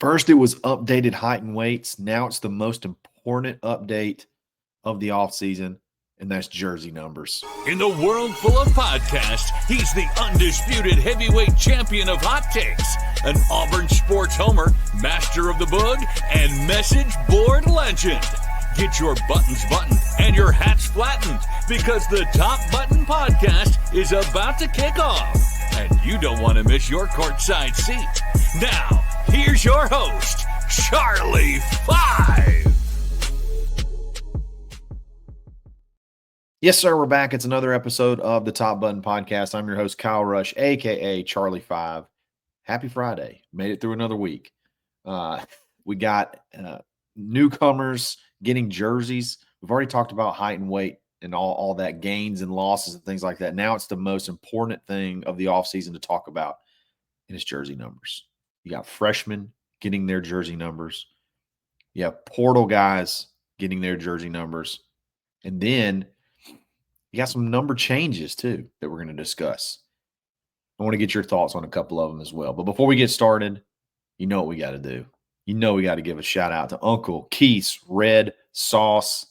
First, it was updated height and weights. Now it's the most important update of the offseason, and that's jersey numbers. In the world full of podcasts, he's the undisputed heavyweight champion of hot takes, an Auburn sports homer, master of the boog, and message board legend. Get your buttons buttoned and your hats flattened because the Top Button Podcast is about to kick off, and you don't want to miss your courtside seat. Now, here's your host, Charlie Five. Yes, sir, we're back. It's another episode of the Top Button Podcast. I'm your host, Kyle Rush, a.k.a. Charlie Five. Happy Friday. Made it through another week. We got newcomers getting jerseys. We've already talked about height and weight and all that gains and losses and things like that. Now it's the most important thing of the offseason to talk about, and it's jersey numbers. You got freshmen getting their jersey numbers. You have portal guys getting their jersey numbers. And then you got some number changes, too, that we're going to discuss. I want to get your thoughts on a couple of them as well. But before we get started, you know what we got to do. You know we got to give a shout-out to Uncle Keith's Red Sauce.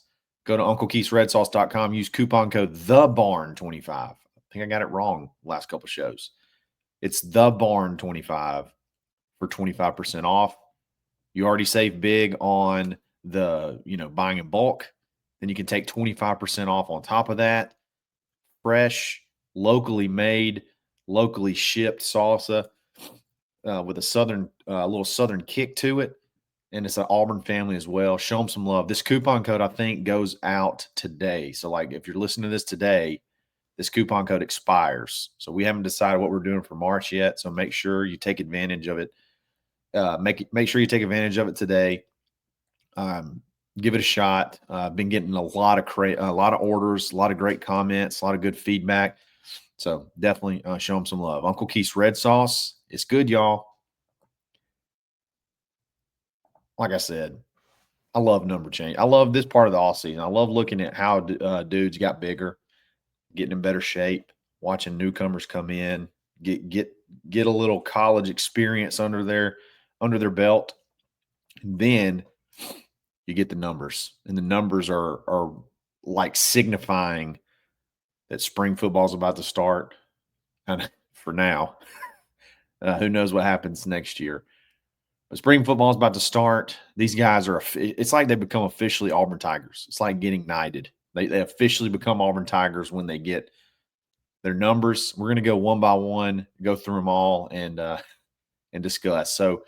Go to UncleKeith'sRedSauce.com. Use coupon code THEBARN25. I think I got it wrong last couple shows. It's THEBARN25 for 25% off. You already save big on the, buying in bulk. Then you can take 25% off on top of that. Fresh, locally made, locally shipped salsa with a little southern kick to it. And it's an Auburn family as well. Show them some love. This coupon code, I think, goes out today. So, if you're listening to this today, this coupon code expires. So we haven't decided what we're doing for March yet. So make sure you take advantage of it. Make sure you take advantage of it today. Give it a shot. I've been getting a lot of orders, a lot of great comments, a lot of good feedback. So definitely show them some love. Uncle Keith's Red Sauce. It's good, y'all. Like I said, I love number change. I love this part of the offseason. I love looking at how dudes got bigger, getting in better shape, watching newcomers come in, get a little college experience under their belt. And then you get the numbers. And the numbers are like signifying that spring football is about to start. And for now, who knows what happens next year. But spring football is about to start. These guys it's like they become officially Auburn Tigers. It's like getting knighted. They officially become Auburn Tigers when they get their numbers. We're going to go one by one, go through them all, and discuss. So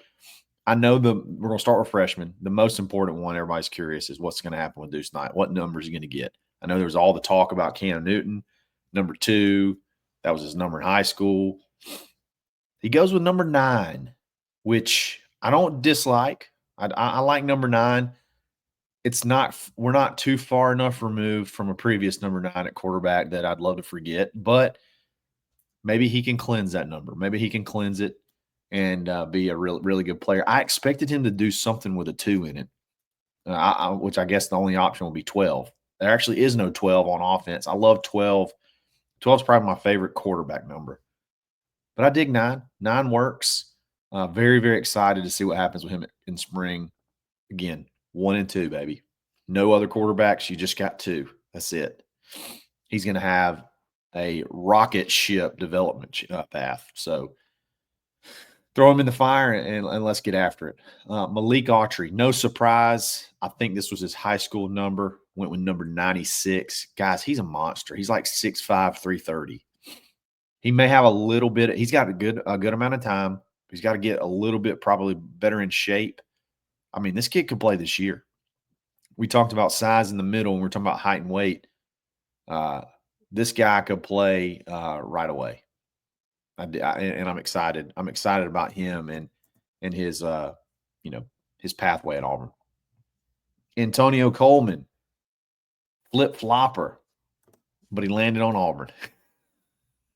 I know we're going to start with freshmen. The most important one, everybody's curious, is what's going to happen with Deuce Knight. What numbers are you going to get? I know there was all the talk about Cam Newton, number 2. That was his number in high school. He goes with number 9, which I don't dislike. I like number 9. We're not too far enough removed from a previous number 9 at quarterback that I'd love to forget, but maybe he can cleanse that number. Maybe he can cleanse it and be a really good player. I expected him to do something with a 2 in it, which I guess the only option will be 12. There actually is no 12 on offense. I love 12. 12 is probably my favorite quarterback number. But I dig 9. 9 works. Very, very excited to see what happens with him in spring. Again, 1 and 2, baby. No other quarterbacks. You just got 2. That's it. He's going to have a rocket ship development path. So throw him in the fire and let's get after it. Malik Autry, no surprise. I think this was his high school number. Went with number 96. Guys, he's a monster. He's like 6'5", 330. He may have a little bit. He's got a good amount of time. He's got to get a little bit probably better in shape. I mean, this kid could play this year. We talked about size in the middle, and we're talking about height and weight. This guy could play right away. And I'm excited. I'm excited about him and his his pathway at Auburn. Antonio Coleman, flip-flopper, but he landed on Auburn.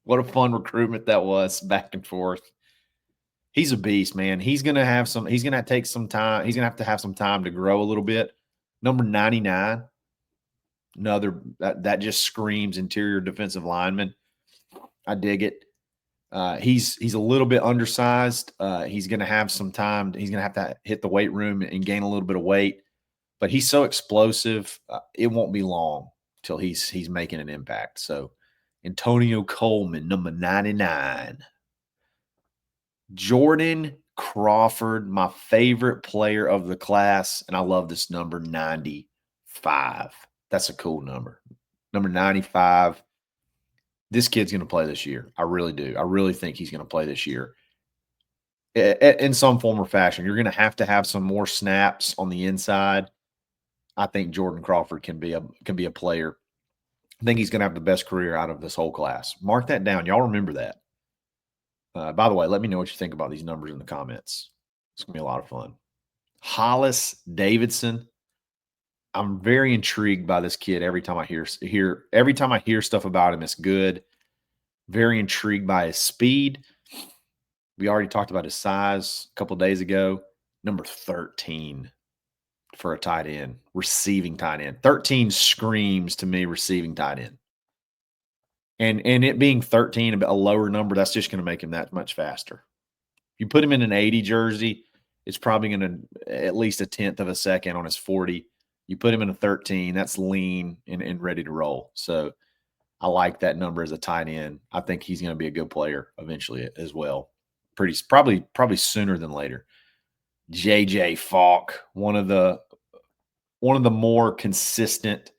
What a fun recruitment that was, back and forth. He's a beast, man. He's going to have some time. He's going to have some time to grow a little bit. Number 99, that just screams interior defensive lineman. I dig it. He's a little bit undersized. He's going to have some time. He's going to have to hit the weight room and gain a little bit of weight. But he's so explosive. It won't be long till he's making an impact. So Antonio Coleman, number 99. Jordan Crawford, my favorite player of the class, and I love this number 95. That's a cool number. Number 95. This kid's going to play this year. I really do. I really think he's going to play this year in some form or fashion. You're going to have some more snaps on the inside. I think Jordan Crawford can be a player. I think he's going to have the best career out of this whole class. Mark that down. Y'all remember that. By the way, let me know what you think about these numbers in the comments. It's going to be a lot of fun. Hollis Davidson. I'm very intrigued by this kid. Every time I hear stuff about him, it's good. Very intrigued by his speed. We already talked about his size a couple of days ago. Number 13 for a tight end, receiving tight end. 13 screams to me receiving tight end. And it being 13, a lower number, that's just going to make him that much faster. If you put him in an 80 jersey, it's probably going to at least a tenth of a second on his 40. You put him in a 13, that's lean and ready to roll. So I like that number as a tight end. I think he's going to be a good player eventually as well. Probably sooner than later. JJ Falk, one of the more consistent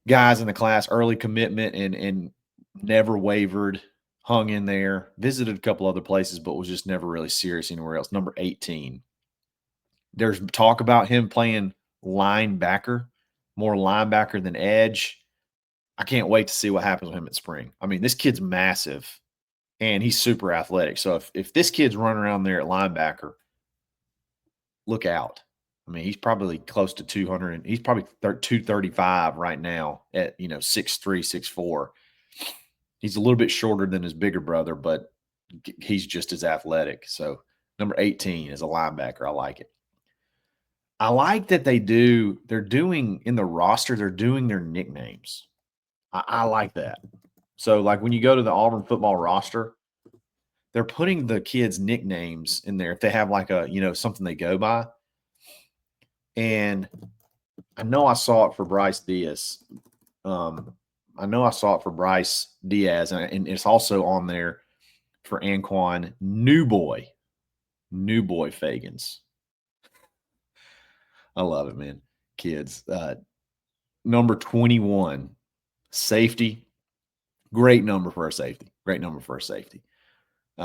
guys in the class, early commitment and never wavered, hung in there, visited a couple other places, but was just never really serious anywhere else. Number 18. There's talk about him playing linebacker, more linebacker than edge. I can't wait to see what happens with him at spring. I mean, this kid's massive and he's super athletic. So if this kid's running around there at linebacker, look out. I mean, he's probably close to 200. He's probably 235 right now at, 6'3", 6'4". He's a little bit shorter than his bigger brother, but he's just as athletic. So number 18 is a linebacker. I like it. I like that they're doing in the roster, they're doing their nicknames. I like that. So like when you go to the Auburn football roster, they're putting the kids' nicknames in there if they have like a, something they go by. And I know I saw it for Bryce Diaz. And it's also on there for Anquan New Boy Fagans. I love it, man. Kids. Number 21, safety. Great number for a safety.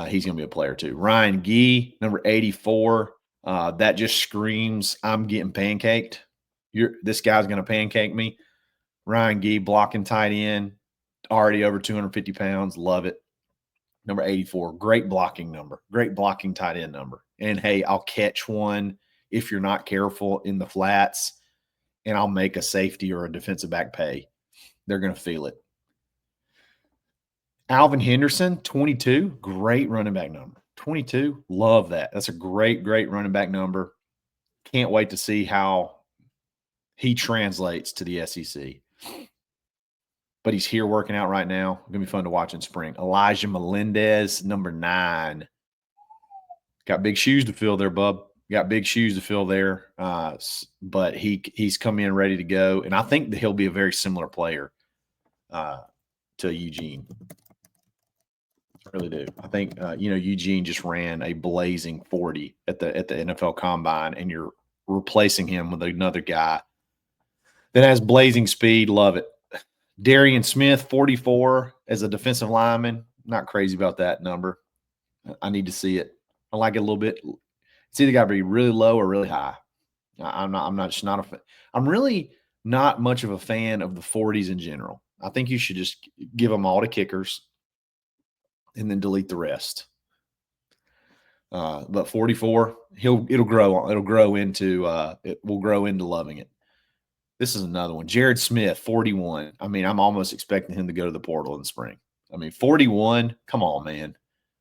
He's going to be a player too. Ryan Gee, number 84. That just screams, I'm getting pancaked. This guy's going to pancake me. Ryan Gee, blocking tight end, already over 250 pounds. Love it. Number 84, great blocking number. Great blocking tight end number. And, hey, I'll catch one if you're not careful in the flats, and I'll make a safety or a defensive back pay. They're going to feel it. Alvin Henderson, 22, great running back number. 22, love that. That's a great running back number. Can't wait to see how he translates to the SEC. But he's here working out right now. Going to be fun to watch in spring. Elijah Melendez, number 9. Got big shoes to fill there, bub. Got big shoes to fill there. But he's come in ready to go. And I think that he'll be a very similar player to Eugene. I really do. I think, Eugene just ran a blazing 40 at the NFL Combine, and you're replacing him with another guy that has blazing speed. Love it. Darian Smith, 44 as a defensive lineman. Not crazy about that number. I need to see it. I like it a little bit. It's either got to be really low or really high. I'm really not much of a fan of the 40s in general. I think you should just give them all to kickers and then delete the rest. But 44, it'll grow into loving it. This is another one. Jared Smith, 41. I mean, I'm almost expecting him to go to the portal in the spring. I mean, 41, come on, man.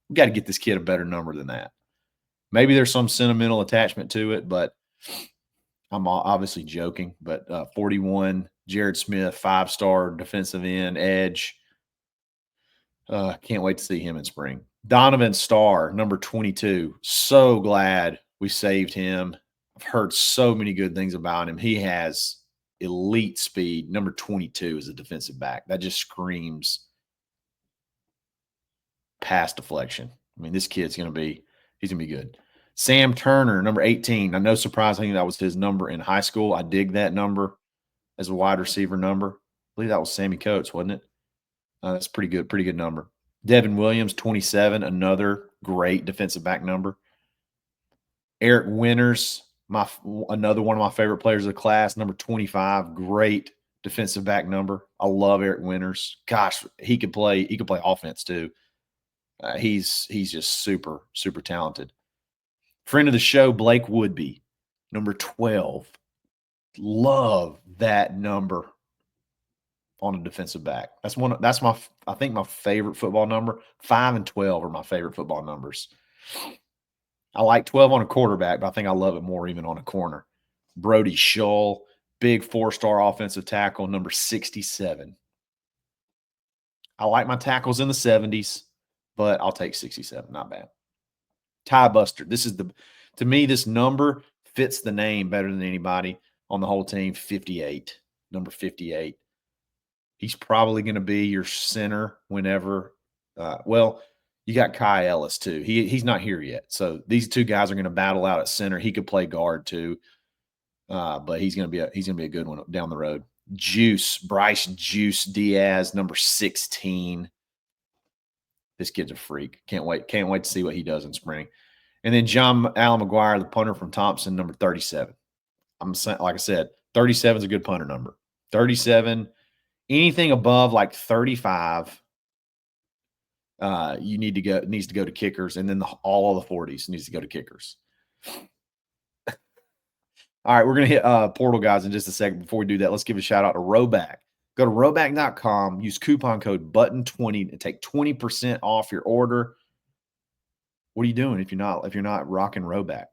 We got to get this kid a better number than that. Maybe there's some sentimental attachment to it, but I'm obviously joking. But 41, Jared Smith, 5-star defensive end, edge. Can't wait to see him in spring. Donovan Starr, number 22. So glad we saved him. I've heard so many good things about him. He has elite speed. Number 22 is a defensive back. That just screams pass deflection. I mean, this kid's going to be – he's going to be good. Sam Turner, number 18. Now, no surprise, I think that was his number in high school. I dig that number as a wide receiver number. I believe that was Sammy Coates, wasn't it? That's pretty good number. Devin Williams, 27, another great defensive back number. Eric Winters, another one of my favorite players of the class, number 25, great defensive back number. I love Eric Winters. Gosh, he could play offense too. He's just super, super talented. Friend of the show, Blake Woodby, number 12. Love that number on a defensive back. That's my favorite football number. 5 and 12 are my favorite football numbers. I like 12 on a quarterback, but I think I love it more even on a corner. Brody Shull, big 4-star offensive tackle, number 67. I like my tackles in the 70s, but I'll take 67. Not bad. Ty Buster. To me, this number fits the name better than anybody on the whole team. 58. Number 58. He's probably going to be your center whenever you got Kai Ellis too. He's not here yet. So these two guys are going to battle out at center. He could play guard too. But he's going to be a good one down the road. Bryce Juice Diaz, number 16. This kid's a freak. Can't wait to see what he does in spring. And then John Allen McGuire, the punter from Thompson, number 37. I'm saying, like I said, 37 is a good punter number. 37. Anything above like 35, needs to go to kickers, and then all of the 40s needs to go to kickers. All right, we're gonna hit portal guys in just a second. Before we do that, let's give a shout out to Roback. Go to roback.com, use coupon code BUTTON20 to take 20% off your order. What are you doing if you're not rocking Roback?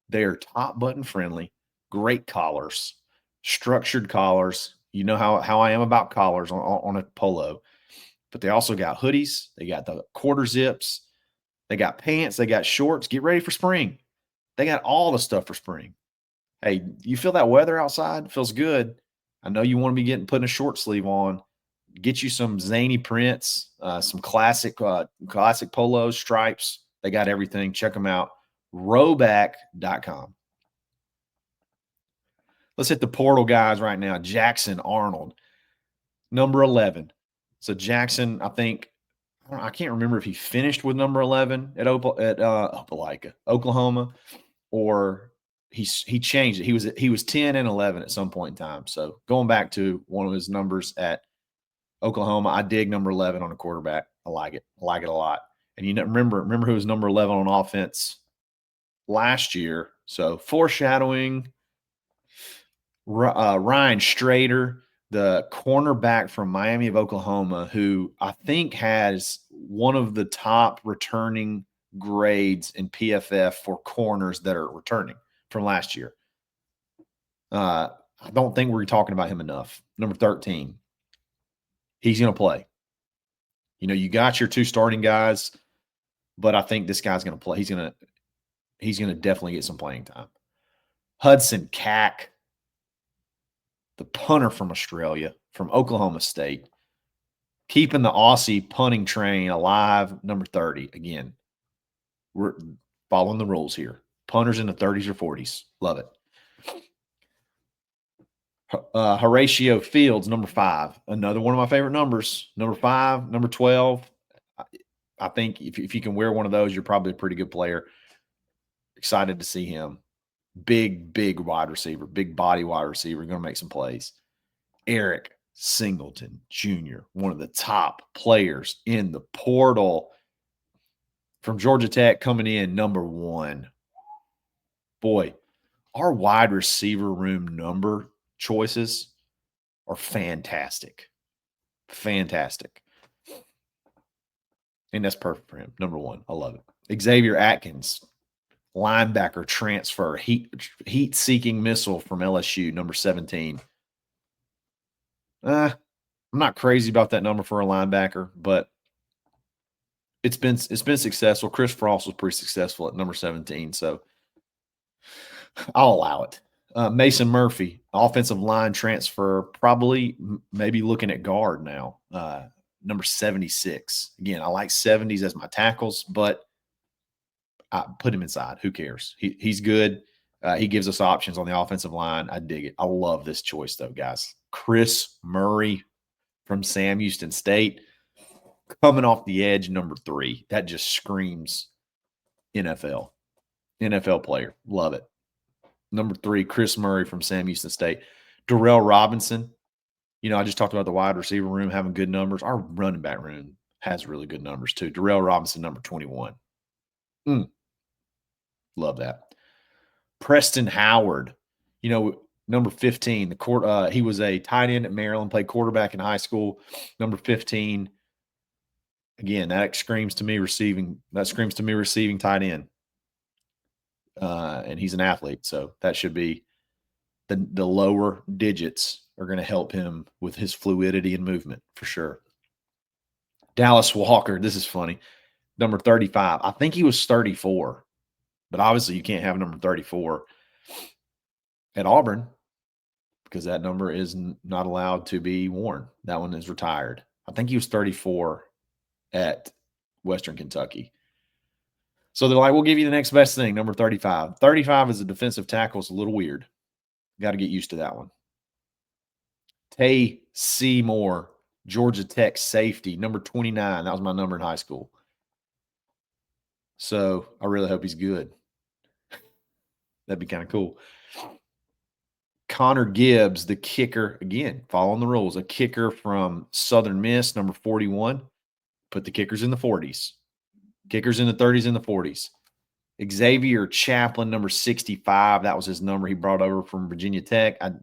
They are top button friendly, great collars, structured collars. You know how I am about collars on a polo. But they also got hoodies. They got the quarter zips. They got pants. They got shorts. Get ready for spring. They got all the stuff for spring. Hey, you feel that weather outside? It feels good. I know you want to be putting a short sleeve on. Get you some zany prints, some classic polos, stripes. They got everything. Check them out. Roback.com. Let's hit the portal guys right now. Jackson Arnold, number 11. So Jackson, I can't remember if he finished with number 11 at Oklahoma, or he changed it. He was 10 and 11 at some point in time. So going back to one of his numbers at Oklahoma, I dig number 11 on a quarterback. I like it. I like it a lot. And remember who was number 11 on offense last year. So foreshadowing. Ryan Strader, the cornerback from Miami of Oklahoma, who I think has one of the top returning grades in PFF for corners that are returning from last year. I don't think we're talking about him enough. Number 13. He's going to play. You got your two starting guys, but I think this guy's going to play. He's going to definitely get some playing time. Hudson Cack, the punter from Australia, from Oklahoma State, keeping the Aussie punting train alive, number 30. Again, we're following the rules here. Punters in the 30s or 40s. Love it. Horatio Fields, number 5. Another one of my favorite numbers. Number 5, number 12. I think if you can wear one of those, you're probably a pretty good player. Excited to see him. Big wide receiver, big body wide receiver, going to make some plays. Eric Singleton Jr., one of the top players in the portal from Georgia Tech, coming in number 1. Boy, our wide receiver room number choices are fantastic. Fantastic. And that's perfect for him. Number 1. I love it. Xavier Atkins, linebacker transfer, heat-seeking missile from LSU, number 17. I'm not crazy about that number for a linebacker, but it's been successful. Chris Frost was pretty successful at number 17, so I'll allow it. Mason Murphy, offensive line transfer, probably maybe looking at guard now. Number 76. Again, I like 70s as my tackles, but I put him inside. Who cares? He's good. He gives us options on the offensive line. I dig it. I love this choice, though, guys. Chris Murray from Sam Houston State, coming off the edge, number 3. That just screams NFL. NFL player. Love it. Number 3, Chris Murray from Sam Houston State. Darrell Robinson. I just talked about the wide receiver room having good numbers. Our running back room has really good numbers, too. Darrell Robinson, number 21. Love that. Preston Howard, number 15. He was a tight end at Maryland, played quarterback in high school. Number 15. Again, that screams to me receiving tight end. And he's an athlete, so that should be the lower digits are going to help him with his fluidity and movement for sure. Dallas Walker, this is funny. Number 35. I think he was 34, but obviously you can't have number 34 at Auburn because that number is not allowed to be worn. That one is retired. I think he was 34 at Western Kentucky. So they're like, we'll give you the next best thing, number 35. 35 as a defensive tackle is a little weird. Got to get used to that one. Tay Seymour, Georgia Tech safety, number 29. That was my number in high school. So I really hope he's good. That'd be kind of cool. Connor Gibbs, the kicker, again, following the rules, a kicker from Southern Miss, number 41. Put the kickers in the 40s. Kickers in the 30s and the 40s. Xavier Chaplin, number 65. That was his number he brought over from Virginia Tech. I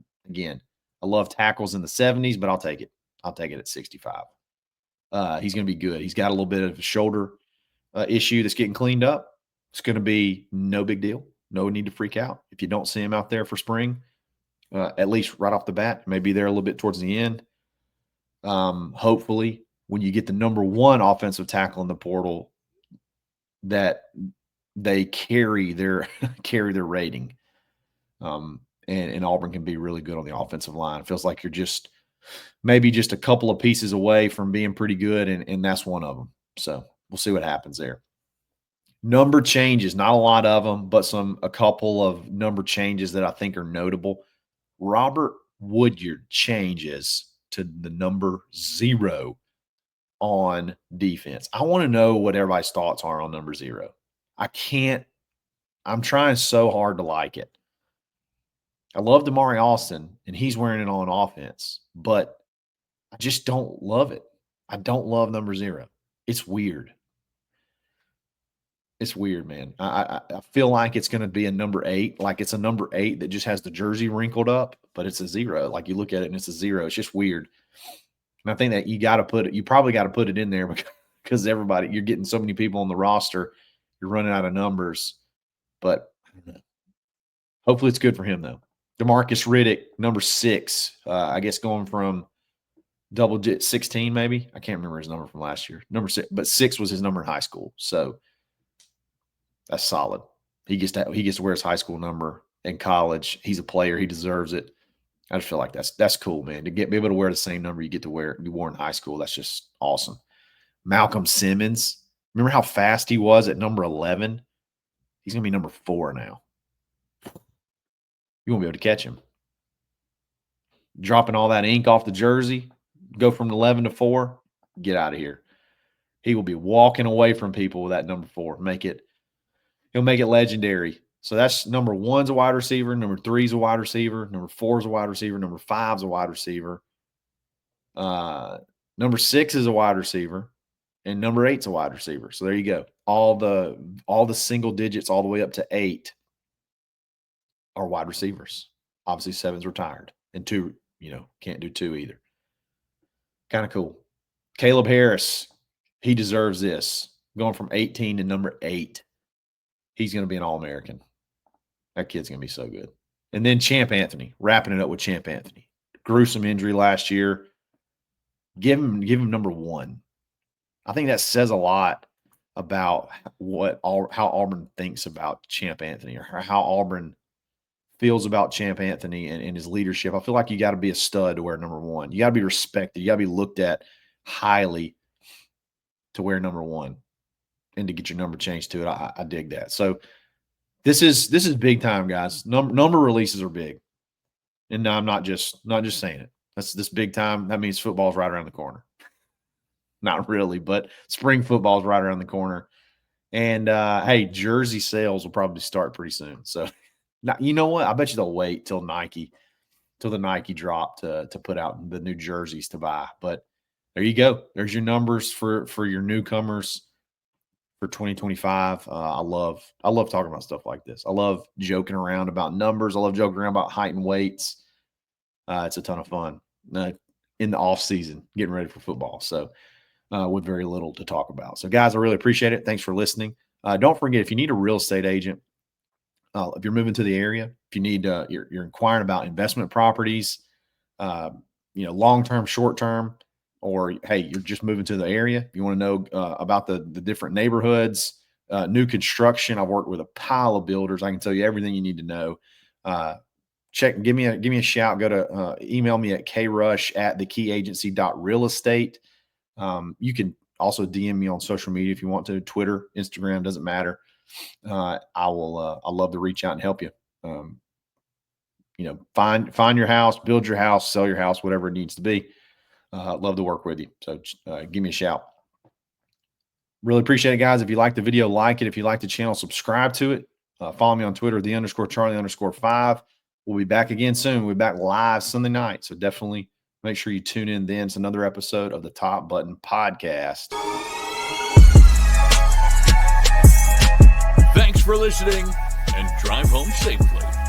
love tackles in the 70s, but I'll take it. I'll take it at 65. He's going to be good. He's got a little bit of a shoulder issue that's getting cleaned up. It's going to be no big deal. No need to freak out. If you don't see him out there for spring, at least right off the bat, maybe there a little bit towards the end. Hopefully, when you get the number 1 offensive tackle in the portal, that they carry their rating. And Auburn can be really good on the offensive line. It feels like you're just a couple of pieces away from being pretty good, and that's one of them. So we'll see what happens there. Number changes, not a lot of them, but a couple of number changes that I think are notable. Robert Woodyard changes to the number 0 on defense. I want to know what everybody's thoughts are on number 0. I'm trying so hard to like it. I love Damari Alston, and he's wearing it on offense, but I just don't love it. I don't love number 0. It's weird. It's weird, man. I feel like it's going to be a number 8, like it's a number 8 that just has the jersey wrinkled up, but it's a 0. Like you look at it and it's a 0. It's just weird. And I think that you probably got to put it in there because you're getting so many people on the roster, you're running out of numbers. But I don't know. Hopefully it's good for him, though. DeMarcus Riddick, number 6, I guess going from double digit 16 maybe. I can't remember his number from last year. Number 6, but 6 was his number in high school. So that's solid. He gets to wear his high school number in college. He's a player. He deserves it. I just feel like that's cool, man. To be able to wear the same number you wore in high school, that's just awesome. Malcolm Simmons, remember how fast he was at number 11? He's going to be number 4 now. You won't be able to catch him. Dropping all that ink off the jersey, go from 11 to 4, get out of here. He will be walking away from people with that number 4. He'll make it legendary. So that's number 1's a wide receiver, number 3's a wide receiver, number 4's a wide receiver, number 5's a wide receiver. Number 6 is a wide receiver, and number 8's a wide receiver. So there you go. All the single digits all the way up to 8 are wide receivers. Obviously 7's retired, and 2, can't do 2 either. Kind of cool. Caleb Harris, he deserves this. Going from 18 to number 8. He's going to be an All-American. That kid's going to be so good. And then Champ Anthony, wrapping it up with Champ Anthony. Gruesome injury last year. Give him number 1. I think that says a lot about how Auburn thinks about Champ Anthony, or how Auburn feels about Champ Anthony and his leadership. I feel like you got to be a stud to wear number 1. You got to be respected. You got to be looked at highly to wear number 1 and to get your number changed to it. I dig that. So this is big time, guys. Number releases are big. And I'm not just saying it. This big time. That means football's right around the corner. Not really, but spring football's right around the corner. And hey, jersey sales will probably start pretty soon. So now, you know what? I bet you they'll wait till the Nike drop to put out the new jerseys to buy. But there you go. There's your numbers for your newcomers for 2025. I love talking about stuff like this. I love joking around about numbers. I love joking around about height and weights. It's a ton of fun in the off season, getting ready for football. So with very little to talk about. So guys, I really appreciate it. Thanks for listening. Don't forget, if you need a real estate agent, if you're moving to the area, if you need, you're inquiring about investment properties, long-term, short-term, or hey, you're just moving to the area, you want to know about the different neighborhoods, new construction. I've worked with a pile of builders. I can tell you everything you need to know. Give me a shout. Go to email me at krush@thekeyagency.realestate. You can also DM me on social media if you want to. Twitter, Instagram, doesn't matter. I'll love to reach out and help you. Find your house, build your house, sell your house, whatever it needs to be. Love to work with you. So give me a shout. Really appreciate it, guys. If you like the video, like it. If you like the channel, subscribe to it. Follow me on Twitter, _Charlie_5. We'll be back again soon. We'll be back live Sunday night. So definitely make sure you tune in then. It's another episode of the Top Button Podcast. Thanks for listening, and drive home safely.